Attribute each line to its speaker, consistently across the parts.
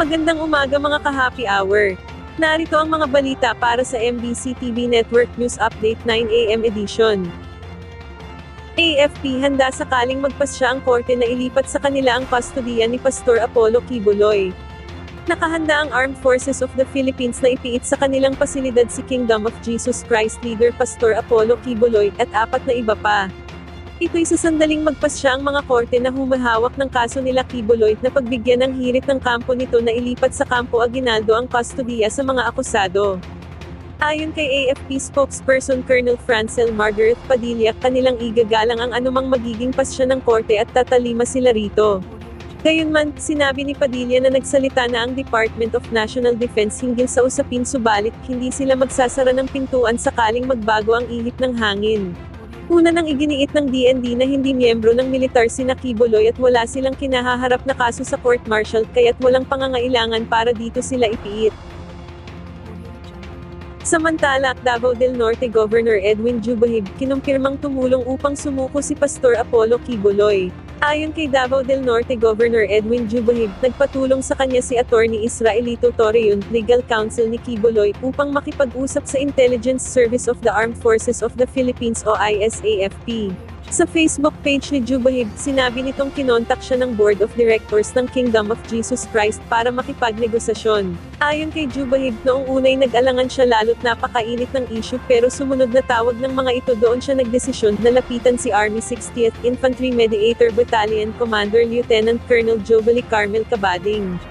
Speaker 1: Magandang umaga mga ka-happy hour. Narito ang mga balita para sa MBC TV Network News Update 9 AM edition. AFP handa sakaling magpasya ang korte na ilipat sa kanila ang kustodiya ni Pastor Apollo Kibuloy. Nakahanda ang Armed Forces of the Philippines na ipiit sa kanilang pasilidad si Kingdom of Jesus Christ leader Pastor Apollo Kibuloy at 4 na iba pa. Ito'y sa sandaling magpasya ang mga korte na humahawak ng kaso nila Kibuloy na pagbigyan ng hirit ng kampo nito na ilipat sa Campo Aguinaldo ang kustodiya sa mga akusado. Ayon kay AFP spokesperson Colonel Francel Margaret Padilla, kanilang igagalang ang anumang magiging pasya ng korte at tatalima sila rito. Gayunman, sinabi ni Padilla na nagsalita na ang Department of National Defense hinggil sa usapin subalit hindi sila magsasara ng pintuan sakaling magbago ang ihip ng hangin. Una nang iginiit ng DND na hindi miyembro ng militar sina Kibuloy at wala silang kinahaharap na kaso sa court-martial kaya't walang pangangailangan para dito sila ipiit. Samantala, Davao del Norte Governor Edwin Jubahib kinumpirmang tumulong upang sumuko si Pastor Apollo Kibuloy. Ayon kay Davao del Norte Governor Edwin Jubahib, nagpatulong sa kanya si Attorney Israelito Torreon, legal counsel ni Kibuloy, upang makipag-usap sa Intelligence Service of the Armed Forces of the Philippines o ISAFP. Sa Facebook page ni Jubahib, sinabi nitong kinontak siya ng Board of Directors ng Kingdom of Jesus Christ para makipagnegosasyon. Ayon kay Jubahib, noong unay nag-alangan siya lalo't napakainit ng issue pero sumunod na tawag ng mga ito doon siya nagdesisyon na lapitan si Army 60th Infantry Mediator Battalion Commander Lieutenant Colonel Jobali Carmel Cabading.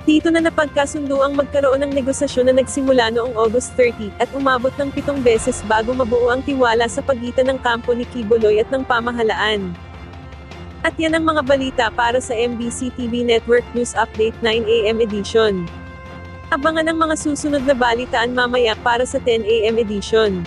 Speaker 1: Dito na napagkasundo ang magkaroon ng negosasyon na nagsimula noong August 30 at umabot ng 7 beses bago mabuo ang tiwala sa pagitan ng kampo ni Kibuloy at ng pamahalaan. At yan ang mga balita para sa MBC TV Network News Update 9 AM edition. Abangan ang mga susunod na balitaan mamaya para sa 10 AM edition.